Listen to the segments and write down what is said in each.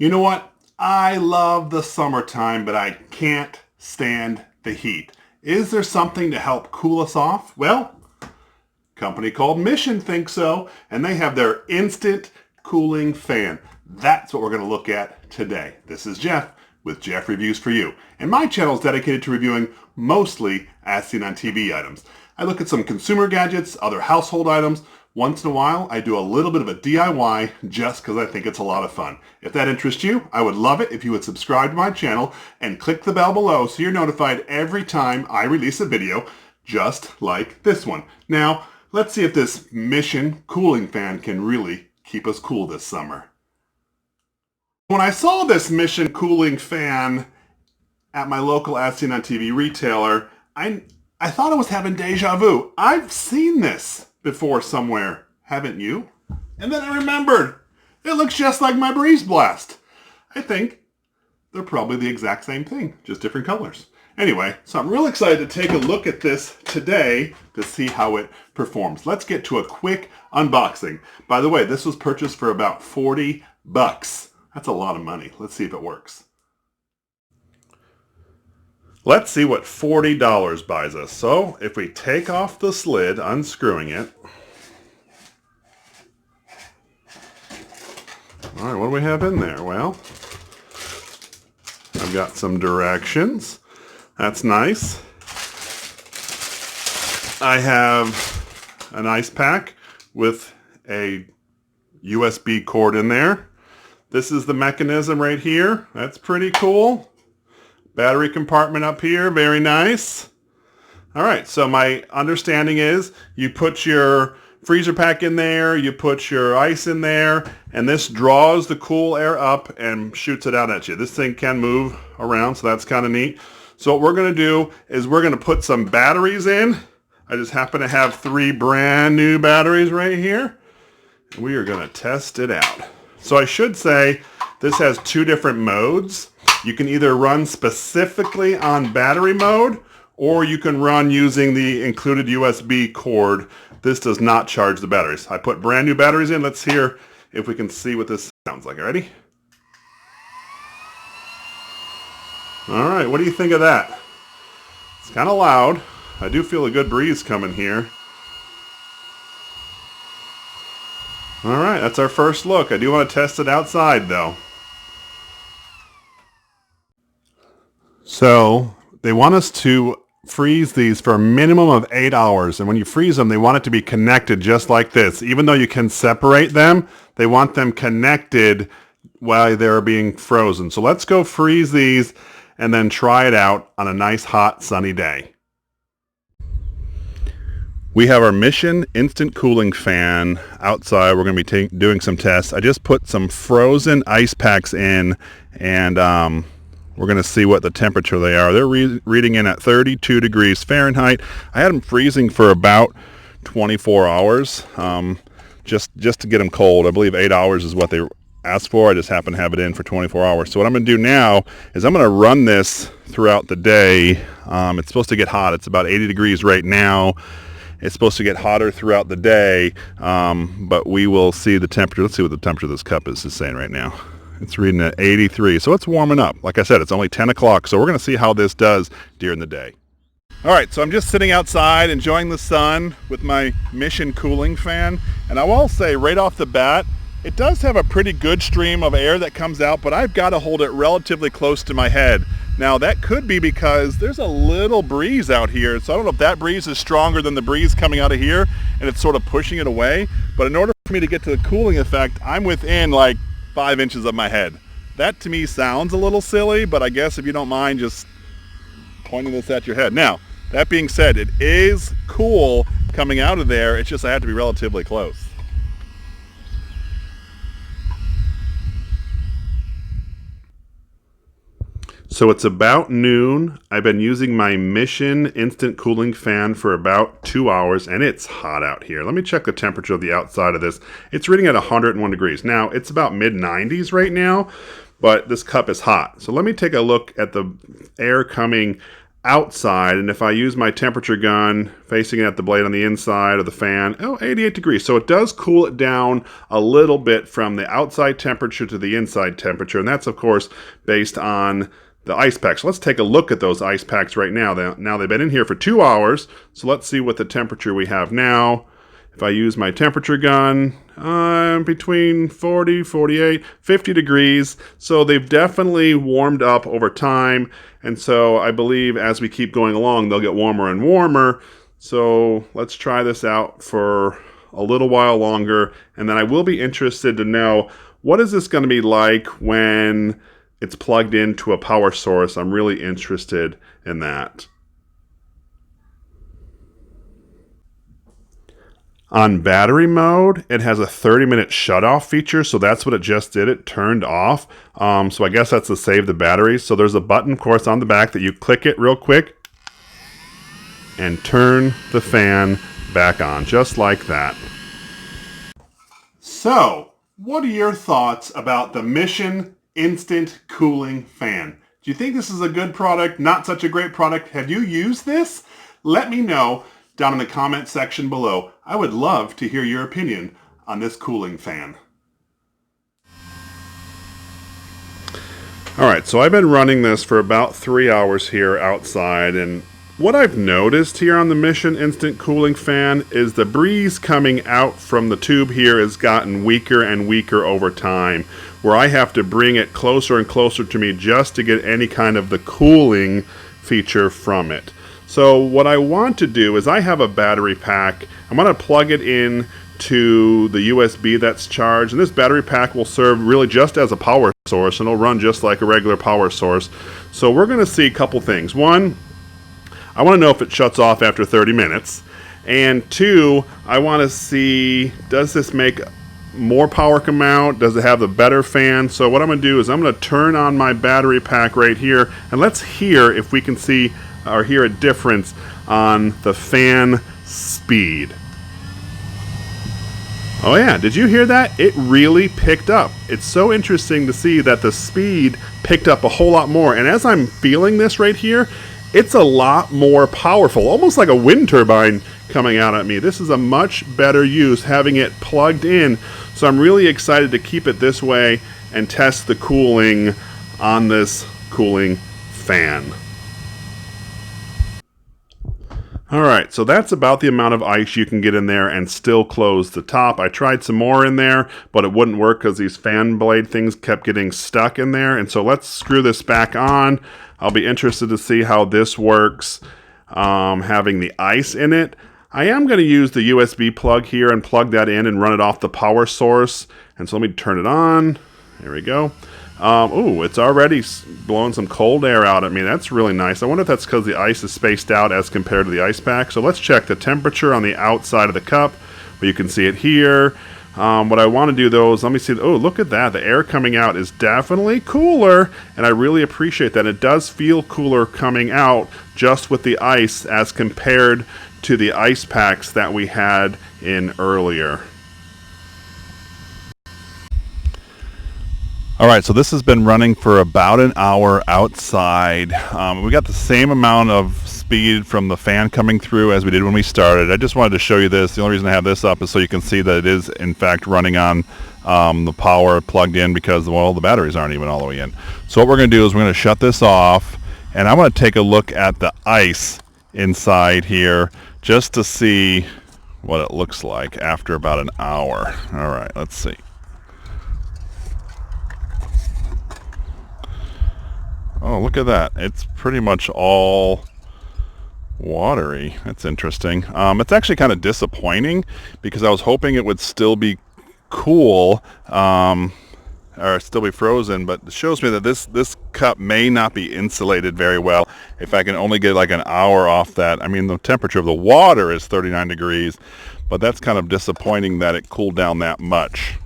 You know what? I love the summertime, but I can't stand the heat. Is there something to help cool us off? Well, a company called Mission thinks so, and they have their instant cooling fan. That's what we're going to look at today. This is Jeff with Jeff Reviews for You, and my channel is dedicated to reviewing mostly as seen on TV items. I look at some consumer gadgets, other household items. Once in a while, I do a little bit of a DIY just because I think it's a lot of fun. If that interests you, I would love it if you would subscribe to my channel and click the bell below so you're notified every time I release a video, just like this one. Now, let's see if this Mission cooling fan can really keep us cool this summer. When I saw this Mission cooling fan at my local as seen on TV retailer, I thought I was having deja vu. I've seen this before somewhere, haven't you? And then I remembered, it looks just like my breezeblast. I think they're probably the exact same thing, just different colors. Anyway, so I'm real excited to take a look at this today to see how it performs. Let's get to a quick unboxing. By the way, this was purchased for about $40. That's a lot of money. Let's see if it works. Let's see what $40 buys us. So if we take off the slid, unscrewing it. All right, what do we have in there? Well, I've got some directions. That's nice. I have an ice pack with a USB cord in there. This is the mechanism right here. That's pretty cool. Battery compartment up here, very nice. All right, so my understanding is you put your freezer pack in there, you put your ice in there, and this draws the cool air up and shoots it out at you. This thing can move around, so that's kind of neat. So what we're going to do is we're going to put some batteries in. I just happen to have 3 brand new batteries right here. We are going to test it out. So I should say this has 2 different modes. You can either run specifically on battery mode, or you can run using the included USB cord. This does not charge the batteries. I put brand new batteries in. Let's hear if we can see what this sounds like. Ready? All right, what do you think of that? It's kind of loud. I do feel a good breeze coming here. All right, that's our first look. I do want to test it outside though. So they want us to freeze these for a minimum of 8 hours. And when you freeze them, they want it to be connected just like this. Even though you can separate them, they want them connected while they're being frozen. So let's go freeze these and then try it out on a nice hot sunny day. We have our Mission instant cooling fan outside. We're going to be doing some tests. I just put some frozen ice packs in, and we're going to see what the temperature they are. They're reading in at 32 degrees Fahrenheit. I had them freezing for about 24 hours just to get them cold. I believe 8 hours is what they asked for. I just happen to have it in for 24 hours. So what I'm going to do now is I'm going to run this throughout the day. It's supposed to get hot. It's about 80 degrees right now. It's supposed to get hotter throughout the day, but we will see the temperature. Let's see what the temperature of this cup is saying right now. It's reading at 83, so it's warming up. Like I said, it's only 10 o'clock, so we're going to see how this does during the day. All right, so I'm just sitting outside enjoying the sun with my Mission cooling fan, and I will say right off the bat, it does have a pretty good stream of air that comes out, but I've got to hold it relatively close to my head. Now that could be because there's a little breeze out here, so I don't know if that breeze is stronger than the breeze coming out of here, and it's sort of pushing it away. But in order for me to get to the cooling effect, I'm within like 5 inches of my head. That to me sounds a little silly, but I guess if you don't mind just pointing this at your head. Now, that being said, it is cool coming out of there. It's just I have to be relatively close. So it's about noon. I've been using my Mission instant cooling fan for about 2 hours, and it's hot out here. Let me check the temperature of the outside of this. It's reading at 101 degrees. Now, it's about mid-90s right now, but this cup is hot. So let me take a look at the air coming outside, and if I use my temperature gun facing it at the blade on the inside of the fan, 88 degrees. So it does cool it down a little bit from the outside temperature to the inside temperature, and that's of course based on the ice packs. So let's take a look at those ice packs right now. Now they've been in here for 2 hours, so let's see what the temperature we have now. If I use my temperature gun, between 40, 48, 50 degrees. So they've definitely warmed up over time. And so I believe as we keep going along, they'll get warmer and warmer. So let's try this out for a little while longer. And then I will be interested to know, what is this going to be like when it's plugged into a power source? I'm really interested in that. On battery mode, it has a 30-minute shutoff feature, so that's what it just did. It turned off. So I guess that's to save the battery. So there's a button, of course, on the back that you click it real quick and turn the fan back on, just like that. So, what are your thoughts about the Mission Instant Cooling Fan? Do you think this is a good product, not such a great product? Have you used this? Let me know down in the comment section below. I would love to hear your opinion on this cooling fan. Alright, so I've been running this for about 3 hours here outside, and what I've noticed here on the Mission Instant Cooling Fan is the breeze coming out from the tube here has gotten weaker and weaker over time, where I have to bring it closer and closer to me just to get any kind of the cooling feature from it. So what I want to do is I have a battery pack. I'm going to plug it in to the USB that's charged, and this battery pack will serve really just as a power source, and it'll run just like a regular power source. So we're going to see a couple things. One, I want to know if it shuts off after 30 minutes. And two, I want to see, does this make more power come out? Does it have the better fan? So what I'm going to do is I'm going to turn on my battery pack right here, and let's hear if we can see or hear a difference on the fan speed. Oh yeah, did you hear that? It really picked up. It's so interesting to see that the speed picked up a whole lot more. And as I'm feeling this right here, it's a lot more powerful, almost like a wind turbine coming out at me. This is a much better use having it plugged in. So I'm really excited to keep it this way and test the cooling on this cooling fan. Alright, so that's about the amount of ice you can get in there and still close the top. I tried some more in there, but it wouldn't work because these fan blade things kept getting stuck in there. And so let's screw this back on. I'll be interested to see how this works, having the ice in it. I am going to use the USB plug here and plug that in and run it off the power source. And so let me turn it on. There we go. Ooh, it's already blowing some cold air out at me. That's really nice. I wonder if that's because the ice is spaced out as compared to the ice pack. So let's check the temperature on the outside of the cup, but you can see it here. What I want to do though is let me see. Oh, look at that. The air coming out is definitely cooler, and I really appreciate that. It does feel cooler coming out just with the ice as compared to the ice packs that we had in earlier. Alright, so this has been running for about an hour outside. We got the same amount of speed from the fan coming through as we did when we started. I just wanted to show you this. The only reason I have this up is so you can see that it is in fact running on the power plugged in because, well, the batteries aren't even all the way in. So what we're going to do is we're going to shut this off, and I want to take a look at the ice inside here just to see what it looks like after about an hour. Alright, let's see. Oh, look at that. It's pretty much all watery. That's interesting. It's actually kind of disappointing because I was hoping it would still be cool or still be frozen, but it shows me that this cup may not be insulated very well if I can only get like an hour off that. I mean, the temperature of the water is 39 degrees, but that's kind of disappointing that it cooled down that much.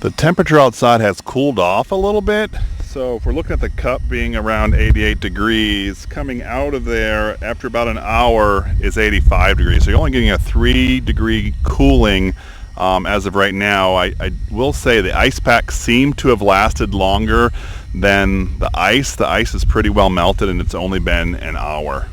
The temperature outside has cooled off a little bit, so if we're looking at the cup being around 88 degrees, coming out of there after about an hour is 85 degrees. So you're only getting a 3-degree cooling as of right now. I will say the ice packs seem to have lasted longer than the ice. The ice is pretty well melted and it's only been an hour.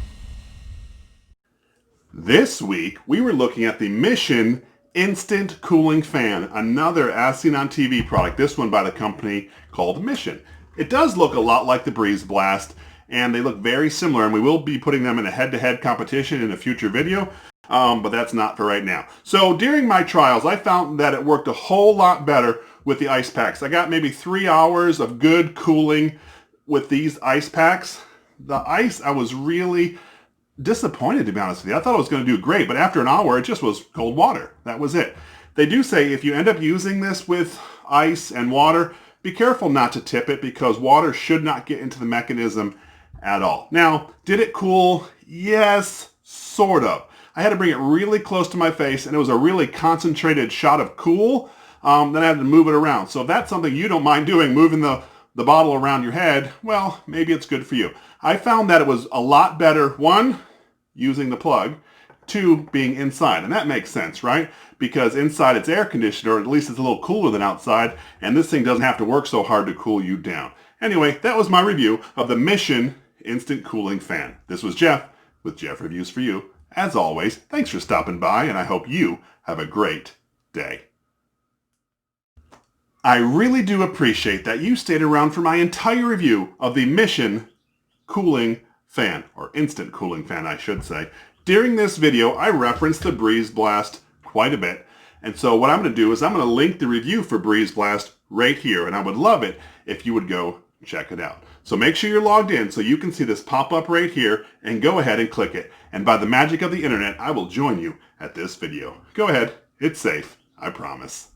This week we were looking at the Mission Instant Cooling Fan, another as seen on TV product, this one by the company called Mission. It does look a lot like the breezeblast, and they look very similar, and we will be putting them in a head-to-head competition in a future video, but that's not for right now. So during my trials, I found that it worked a whole lot better with the ice packs. I got maybe 3 hours of good cooling with these ice packs. The ice, I was really disappointed, to be honest with you. I thought it was going to do great, but after an hour, it just was cold water. That was it. They do say if you end up using this with ice and water, be careful not to tip it because water should not get into the mechanism at all. Now, did it cool? Yes, sort of. I had to bring it really close to my face, and it was a really concentrated shot of cool. Then I had to move it around. So if that's something you don't mind doing, moving the bottle around your head, well, maybe it's good for you. I found that it was a lot better, one, using the plug, two, being inside. And that makes sense, right? Because inside it's air conditioned, or at least it's a little cooler than outside, and this thing doesn't have to work so hard to cool you down. Anyway, that was my review of the Mission Instant Cooling Fan. This was Jeff with Jeff Reviews for You. As always, thanks for stopping by, and I hope you have a great day. I really do appreciate that you stayed around for my entire review of the Mission Cooling Fan, or Instant Cooling Fan, I should say. During this video, I referenced the breezeblast quite a bit, and so what I'm going to do is I'm going to link the review for breezeblast right here, and I would love it if you would go check it out. So make sure you're logged in so you can see this pop up right here, and go ahead and click it. And by the magic of the internet, I will join you at this video. Go ahead, it's safe, I promise.